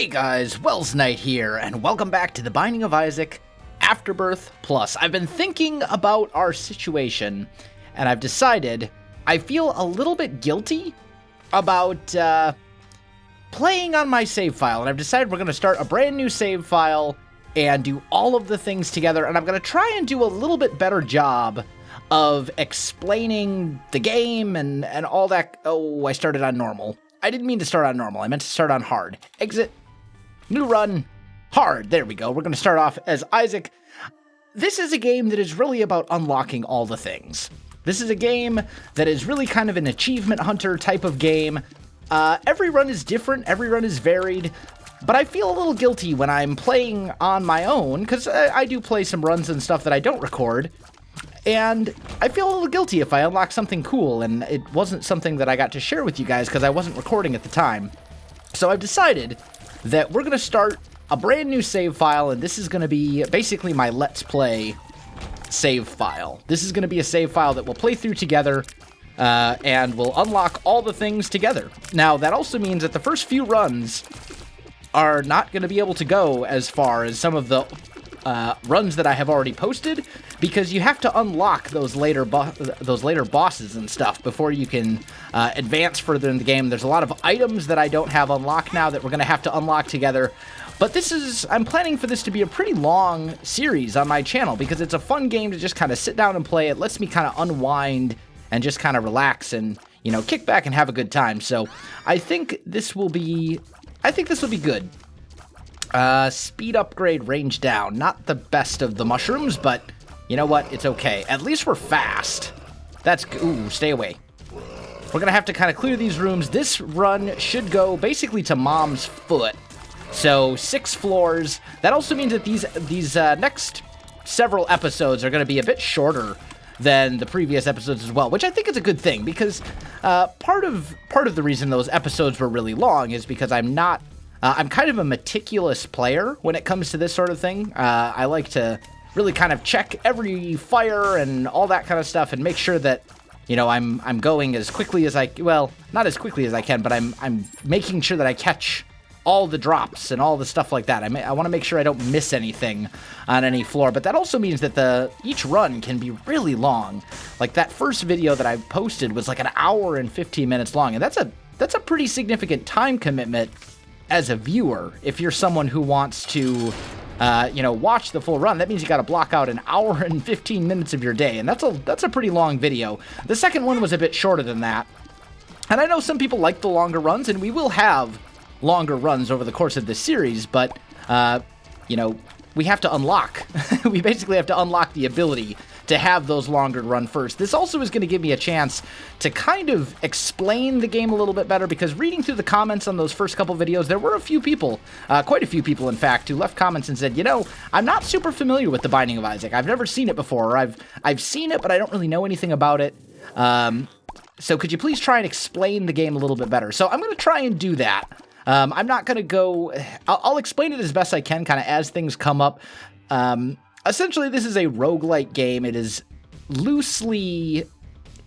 Hey guys, Wells Knight here, and welcome back to The Binding of Isaac Afterbirth Plus. I've been thinking about our situation, and I've decided I feel a little bit guilty about playing on my save file, and I've decided we're going to start a brand new save file and do all of the things together, and I'm going to try and do a little bit better job of explaining the game and all that. Oh, I started on normal. I didn't mean to start on normal. I meant to start on hard. Exit. New run. Hard. There we go. We're going to start off as Isaac. This is a game that is really about unlocking all the things. This is a game that is really kind of an achievement hunter type of game. Every run is different. Every run is varied. But I feel a little guilty when I'm playing on my own, because I do play some runs and stuff that I don't record. And I feel a little guilty if I unlock something cool, and it wasn't something that I got to share with you guys because I wasn't recording at the time. So I've decided that we're going to start a brand new save file, and this is going to be basically my Let's Play save file. This is going to be a save file that we'll play through together, and we'll unlock all the things together. Now, that also means that the first few runs are not going to be able to go as far as some of the runs that I have already posted, because you have to unlock those later bosses and stuff before you can advance further in the game. There's a lot of items that I don't have unlocked now that we're going to have to unlock together. But I'm planning for this to be a pretty long series on my channel, because it's a fun game to just kind of sit down and play. It lets me kind of unwind and just kind of relax and, kick back and have a good time. So I think this will be good. Speed upgrade, range down. Not the best of the mushrooms, but you know what? It's okay. At least we're fast. Ooh, stay away. We're going to have to kind of clear these rooms. This run should go basically to Mom's foot. So 6 floors. That also means that these next several episodes are going to be a bit shorter than the previous episodes as well, which I think is a good thing, because part of the reason those episodes were really long is because I'm kind of a meticulous player when it comes to this sort of thing. I like to really kind of check every fire and all that kind of stuff and make sure that, I'm going as quickly as not as quickly as I can, but I'm making sure that I catch all the drops and all the stuff like that. I want to make sure I don't miss anything on any floor, but that also means that each run can be really long. Like that first video that I posted was like an hour and 15 minutes long, and that's a pretty significant time commitment as a viewer. If you're someone who wants to watch the full run, that means you got to block out an hour and 15 minutes of your day, and that's a pretty long video. The second one was a bit shorter than that, and I know some people like the longer runs, and we will have longer runs over the course of this series, but we have to unlock we basically have to unlock the ability to have those longer run first. This also is going to give me a chance to kind of explain the game a little bit better, because reading through the comments on those first couple videos, there were a few people, quite a few people in fact, who left comments and said, I'm not super familiar with The Binding of Isaac. I've never seen it before, or I've seen it, but I don't really know anything about it. So could you please try and explain the game a little bit better? So I'm going to try and do that. I'm not going to go... I'll explain it as best I can, kind of as things come up. Essentially, this is a roguelite game. It is loosely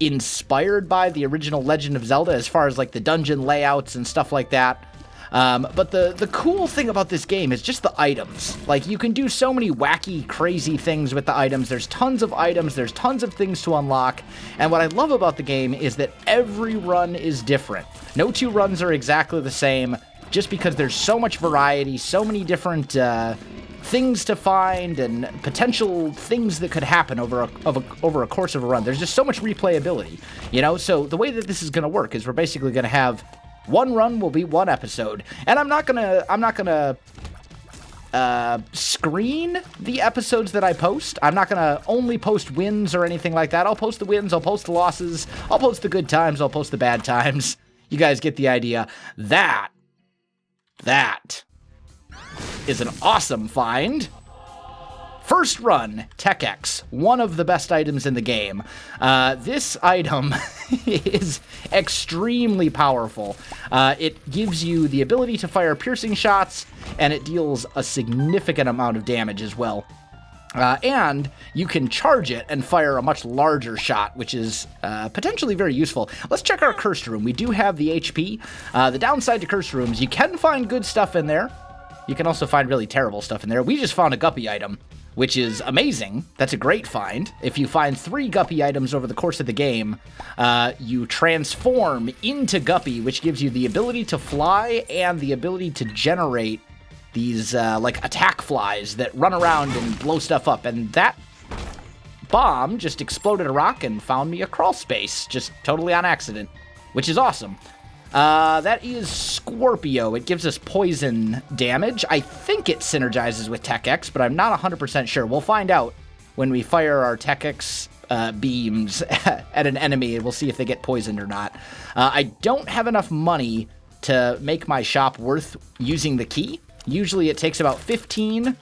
inspired by the original Legend of Zelda as far as like the dungeon layouts and stuff like that. But the cool thing about this game is just the items. Like, you can do so many wacky, crazy things with the items. There's tons of items. There's tons of things to unlock. And what I love about the game is that every run is different. No 2 runs are exactly the same, just because there's so much variety, so many different things to find and potential things that could happen over a course of a run. There's just so much replayability, So the way that this is going to work is we're basically going to have one run will be one episode, and I'm not gonna screen the episodes that I post. I'm not gonna only post wins or anything like that. I'll post the wins, I'll post the losses, I'll post the good times, I'll post the bad times. You guys get the idea. That is an awesome find. First run, Tech X, one of the best items in the game. This item is extremely powerful. It gives you the ability to fire piercing shots, and it deals a significant amount of damage as well. And you can charge it and fire a much larger shot, which is potentially very useful. Let's check our cursed room. We do have the HP. The downside to cursed rooms, you can find good stuff in there. You can also find really terrible stuff in there. We just found a guppy item, which is amazing. That's a great find. If you find 3 guppy items over the course of the game, you transform into guppy, which gives you the ability to fly and the ability to generate these like attack flies that run around and blow stuff up. And that bomb just exploded a rock and found me a crawl space, just totally on accident, which is awesome. That is Scorpio. It gives us poison damage. I think it synergizes with Tech X, but I'm not 100% sure. We'll find out when we fire our Tech X beams at an enemy, and we'll see if they get poisoned or not. I don't have enough money to make my shop worth using the key. Usually it takes about 15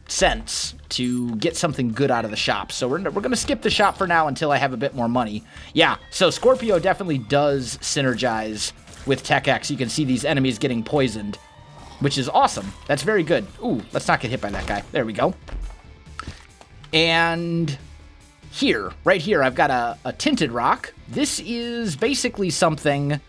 cents to get something good out of the shop. So we're going to skip the shop for now until I have a bit more money. Yeah, so Scorpio definitely does synergize with Tech X. You can see these enemies getting poisoned, which is awesome. That's very good. Ooh, let's not get hit by that guy. There we go. And here, right here, I've got a tinted rock. This is basically something...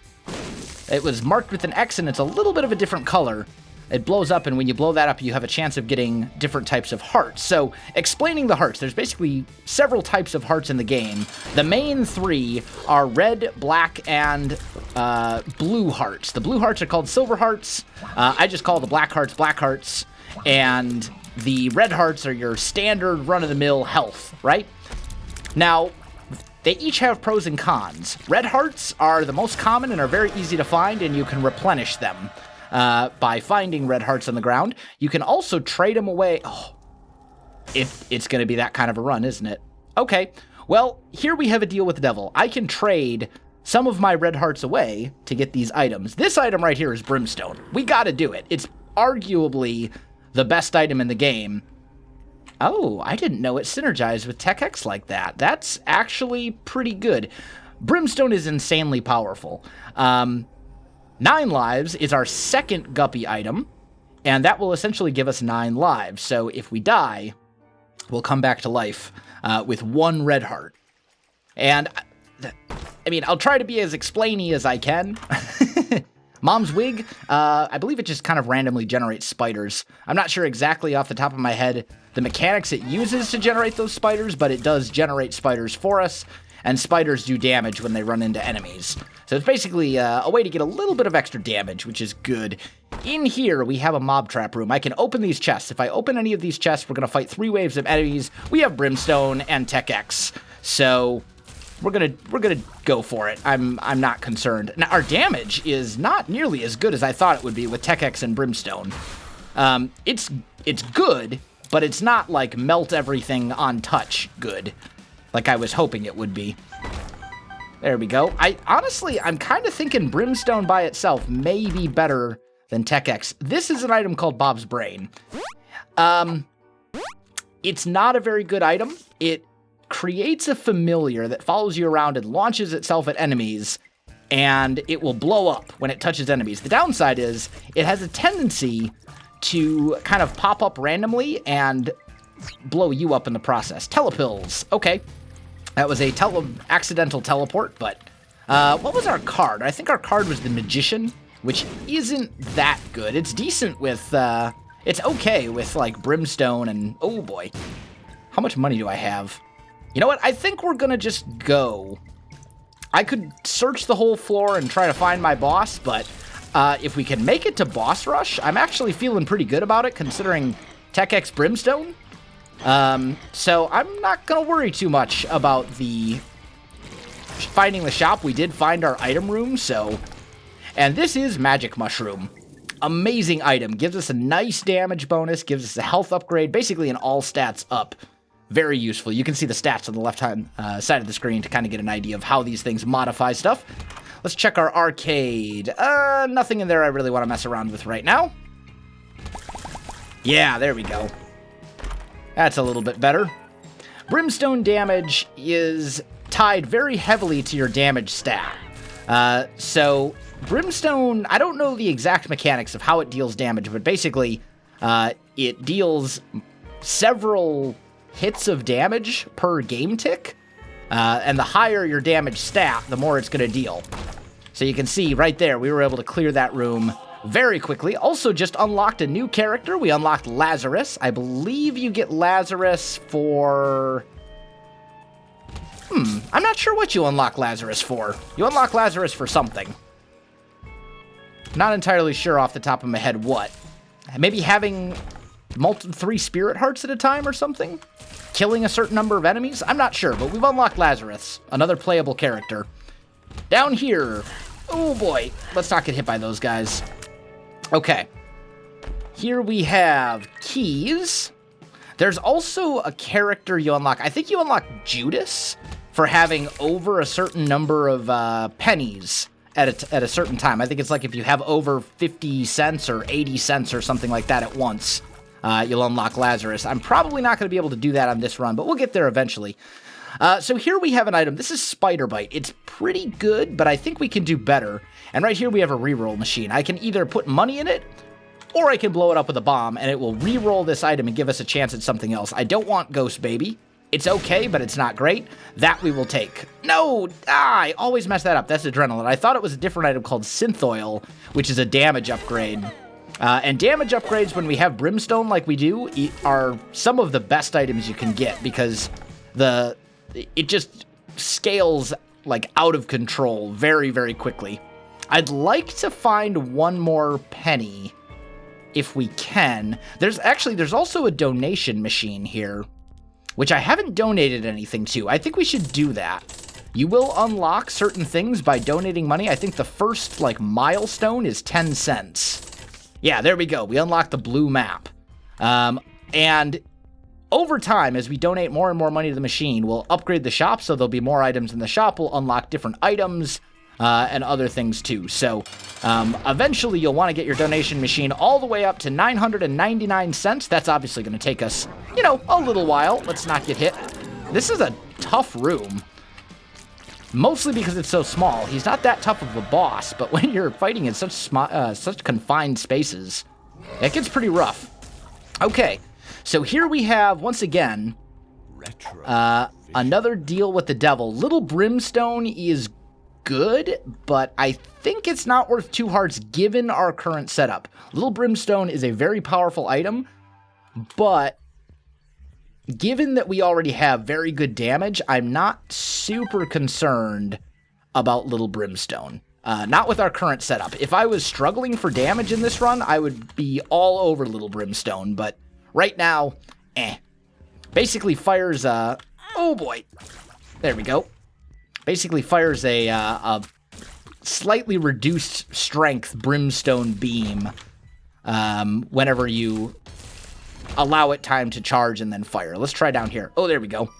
It was marked with an X, and it's a little bit of a different color. It blows up, and when you blow that up, you have a chance of getting different types of hearts. So, explaining the hearts, there's basically several types of hearts in the game. The main 3 are red, black, and blue hearts. The blue hearts are called silver hearts. I just call the black hearts. And the red hearts are your standard run-of-the-mill health, right? Now, they each have pros and cons. Red hearts are the most common and are very easy to find, and you can replenish them by finding red hearts on the ground. You can also trade them away. Oh, if it's going to be that kind of a run, isn't it? Okay, well, here we have a deal with the devil. I can trade some of my red hearts away to get these items. This item right here is Brimstone. We got to do it. It's arguably the best item in the game. Oh, I didn't know it synergized with Tech X like that. That's actually pretty good. Brimstone is insanely powerful. 9 lives is our second guppy item, and that will essentially give us 9 lives. So if we die, we'll come back to life with 1 red heart. And, I mean, I'll try to be as explainy as I can. Mom's wig, I believe it just kind of randomly generates spiders. I'm not sure exactly off the top of my head the mechanics it uses to generate those spiders, but it does generate spiders for us, and spiders do damage when they run into enemies. So it's basically a way to get a little bit of extra damage, which is good. In here, we have a mob trap room. I can open these chests. If I open any of these chests, we're going to fight 3 waves of enemies. We have Brimstone and Tech X, so we're gonna go for it. I'm not concerned. Now, our damage is not nearly as good as I thought it would be with Tech X and Brimstone. It's good, but it's not like melt everything on touch good, like I was hoping it would be. There we go. I'm kind of thinking Brimstone by itself may be better than Tech X. This is an item called Bob's Brain. It's not a very good item. It creates a familiar that follows you around and launches itself at enemies, and it will blow up when it touches enemies. The downside is it has a tendency to kind of pop up randomly and blow you up in the process. Telepills. Okay. That was a accidental teleport, but what was our card? I think our card was the Magician, which isn't that good. It's decent with, it's okay with, like, Brimstone and, oh boy. How much money do I have? You know what? I think we're gonna just go. I could search the whole floor and try to find my boss, but if we can make it to boss rush, I'm actually feeling pretty good about it, considering Tech X Brimstone. So I'm not gonna worry too much about the finding the shop. We did find our item room, so... And this is Magic Mushroom. Amazing item. Gives us a nice damage bonus, gives us a health upgrade, basically an all stats up. Very useful. You can see the stats on the left-hand side of the screen to kind of get an idea of how these things modify stuff. Let's check our arcade. Nothing in there I really want to mess around with right now. Yeah, there we go. That's a little bit better. Brimstone damage is tied very heavily to your damage stat. So Brimstone, I don't know the exact mechanics of how it deals damage, but basically it deals several hits of damage per game tick, and the higher your damage stat, the more it's going to deal. So you can see right there, we were able to clear that room very quickly. Also just unlocked a new character. We unlocked Lazarus. I believe you get Lazarus for... I'm not sure what you unlock Lazarus for. You unlock Lazarus for something. Not entirely sure off the top of my head what. Maybe having 3 spirit hearts at a time or something? Killing a certain number of enemies? I'm not sure, but we've unlocked Lazarus, another playable character. Down here. Oh boy, let's not get hit by those guys. Okay. Here we have keys. There's also a character you unlock. I think you unlock Judas for having over a certain number of pennies at a certain time. I think it's like if you have over 50 cents or 80 cents or something like that at once, you'll unlock Lazarus. I'm probably not going to be able to do that on this run, but we'll get there eventually. So here we have an item. This is Spider Bite. It's pretty good, but I think we can do better. And right here we have a reroll machine. I can either put money in it, or I can blow it up with a bomb, and it will reroll this item and give us a chance at something else. I don't want Ghost Baby. It's okay, but it's not great. That we will take. No! I always mess that up. That's Adrenaline. I thought it was a different item called Synth Oil, which is a damage upgrade. And damage upgrades, when we have Brimstone like we do, are some of the best items you can get, because it just scales, like, out of control very, very quickly. I'd like to find one more penny, if we can. There's also a donation machine here, which I haven't donated anything to. I think we should do that. You will unlock certain things by donating money. I think the first, like, milestone is 10 cents. Yeah, there we go. We unlocked the blue map. And over time, as we donate more and more money to the machine, we'll upgrade the shop, so there'll be more items in the shop. We'll unlock different items and other things, too. So eventually, you'll want to get your donation machine all the way up to 999 cents. That's obviously going to take us, you know, a little while. Let's not get hit. This is a tough room. Mostly because it's so small. He's not that tough of a boss, but when you're fighting in such confined spaces, it gets pretty rough. Okay, so here we have, once again, another deal with the devil. Little Brimstone is good, but I think it's not worth 2 hearts given our current setup. Little Brimstone is a very powerful item, but given that we already have very good damage, I'm not super concerned about Little Brimstone. Not with our current setup. If I was struggling for damage in this run, I would be all over Little Brimstone, but right now, Basically fires a... Oh boy. There we go. Basically fires a slightly reduced strength Brimstone beam whenever you allow it time to charge and then fire. Let's try down here. Oh, there we go.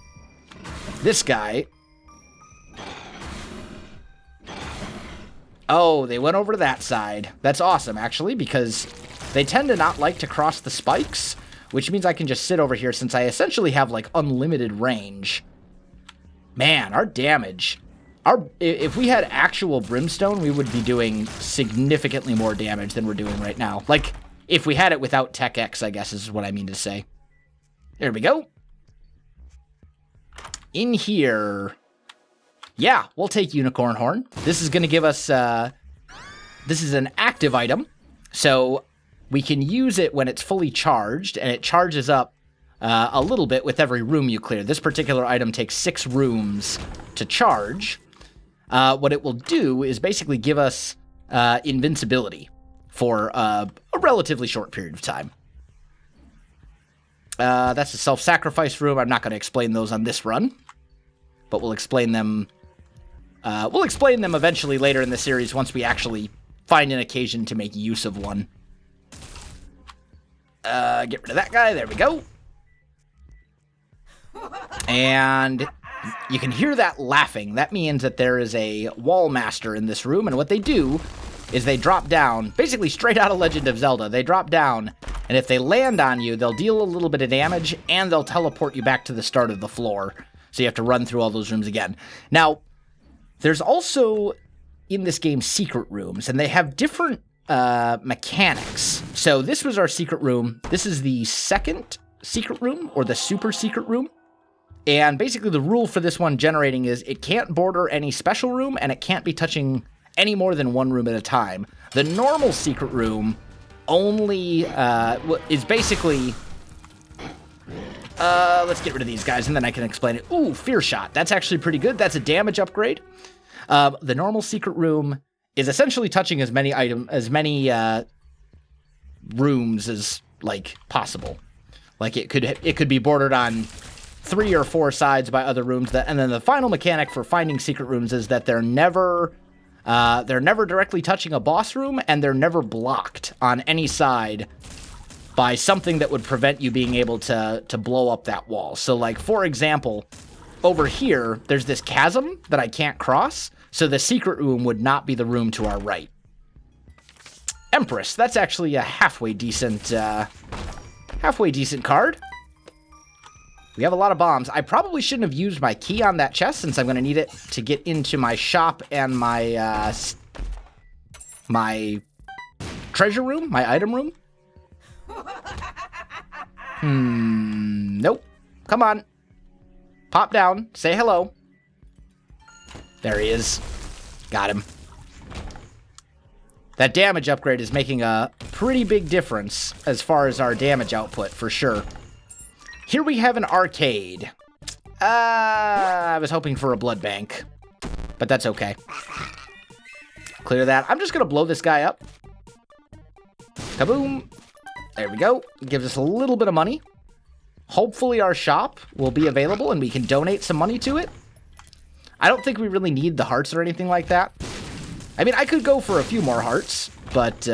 This guy. Oh, they went over to that side. That's awesome, actually, because they tend to not like to cross the spikes, which means I can just sit over here since I essentially have, like, unlimited range. Man, our damage. If we had actual Brimstone, we would be doing significantly more damage than we're doing right now. Like, if we had it without Tech X, I guess is what I mean to say. There we go. In here... Yeah, we'll take Unicorn Horn. This is going to give us... this is an active item, so we can use it when it's fully charged, and it charges up a little bit with every room you clear. This particular item takes 6 rooms to charge. What it will do is basically give us invincibility for a relatively short period of time. That's a self-sacrifice room. I'm not going to explain those on this run, but we'll explain them. We'll explain them eventually later in the series once we actually find an occasion to make use of one. Get rid of that guy. There we go. And you can hear that laughing. That means that there is a wall master in this room, and what they do is they drop down, basically straight out of Legend of Zelda. They drop down, and if they land on you, they'll deal a little bit of damage, and they'll teleport you back to the start of the floor. So you have to run through all those rooms again. Now, there's also, in this game, secret rooms, and they have different mechanics. So this was our secret room. This is the second secret room, or the super secret room. And basically the rule for this one generating is it can't border any special room, and it can't be touching any more than one room at a time. The normal secret room only is basically... let's get rid of these guys, and then I can explain it. Ooh, Fear Shot. That's actually pretty good. That's a damage upgrade. The normal secret room is essentially touching as many rooms as, like, possible. Like, it could be bordered on 3 or 4 sides by other rooms. And then the final mechanic for finding secret rooms is that they're never directly touching a boss room, and they're never blocked on any side by something that would prevent you being able to blow up that wall. So, like, for example, over here, there's this chasm that I can't cross, so the secret room would not be the room to our right. Empress, that's actually a halfway decent card. We have a lot of bombs. I probably shouldn't have used my key on that chest, since I'm going to need it to get into my shop and my, my treasure room, my item room. Nope. Come on. Pop down. Say hello. There he is. Got him. That damage upgrade is making a pretty big difference as far as our damage output, for sure. Here we have an arcade. I was hoping for a blood bank, but that's okay. Clear that. I'm just going to blow this guy up. Kaboom. There we go. Gives us a little bit of money. Hopefully our shop will be available and we can donate some money to it. I don't think we really need the hearts or anything like that. I mean, I could go for a few more hearts, but,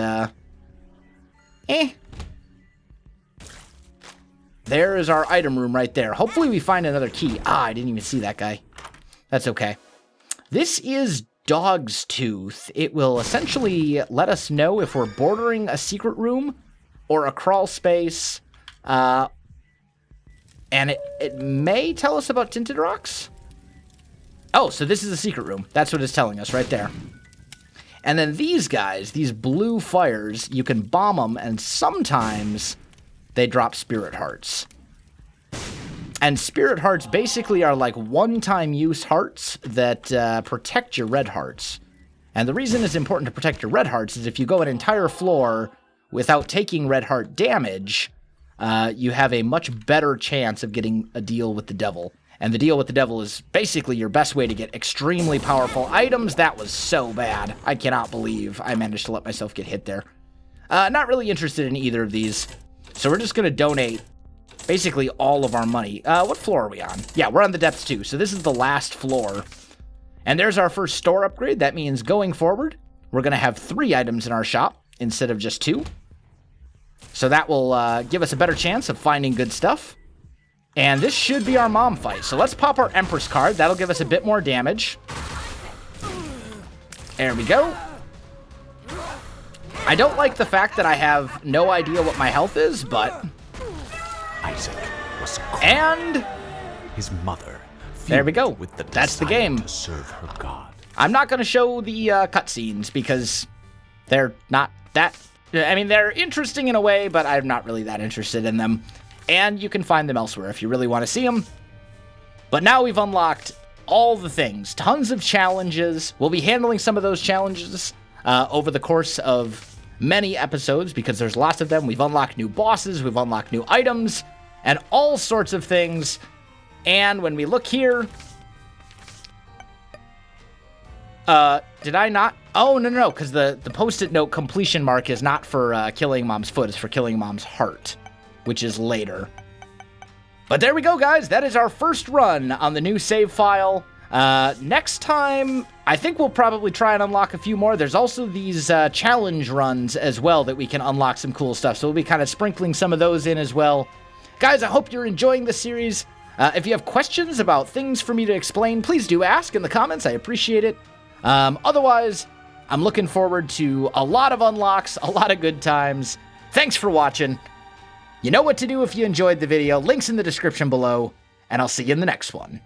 There is our item room right there. Hopefully we find another key. Ah, I didn't even see that guy. That's okay. This is Dog's Tooth. It will essentially let us know if we're bordering a secret room or a crawl space. And it may tell us about tinted rocks. Oh, so this is a secret room. That's what it's telling us right there. And then these guys, these blue fires, you can bomb them, and sometimes they drop spirit hearts. And spirit hearts basically are like one-time use hearts that protect your red hearts. And the reason it's important to protect your red hearts is if you go an entire floor without taking red heart damage, you have a much better chance of getting a deal with the devil. And the deal with the devil is basically your best way to get extremely powerful items. That was so bad. I cannot believe I managed to let myself get hit there. Not really interested in either of these. So we're just going to donate basically all of our money. What floor are we on? Yeah, we're on the depths 2. So this is the last floor. And there's our first store upgrade. That means going forward, we're going to have 3 items in our shop instead of just 2. So that will give us a better chance of finding good stuff. And this should be our mom fight. So let's pop our Empress card. That'll give us a bit more damage. There we go. I don't like the fact that I have no idea what my health is, but... Isaac was called. And... his mother. There we go. With the That's the game. to serve her God. I'm not going to show the cutscenes because they're not that... I mean, they're interesting in a way, but I'm not really that interested in them. And you can find them elsewhere if you really want to see them. But now we've unlocked all the things. Tons of challenges. We'll be handling some of those challenges over the course of many episodes because there's lots of them. We've unlocked new bosses. We've unlocked new items and all sorts of things. And when we look here... did I not? Oh, no, because the post-it note completion mark is not for killing Mom's foot. It's for killing Mom's heart, which is later. But there we go, guys. That is our first run on the new save file. Next time, I think we'll probably try and unlock a few more. There's also these challenge runs as well that we can unlock some cool stuff. So we'll be kind of sprinkling some of those in as well. Guys, I hope you're enjoying this series. If you have questions about things for me to explain, please do ask in the comments. I appreciate it. Otherwise, I'm looking forward to a lot of unlocks, a lot of good times. Thanks for watching. You know what to do if you enjoyed the video. Links in the description below, and I'll see you in the next one.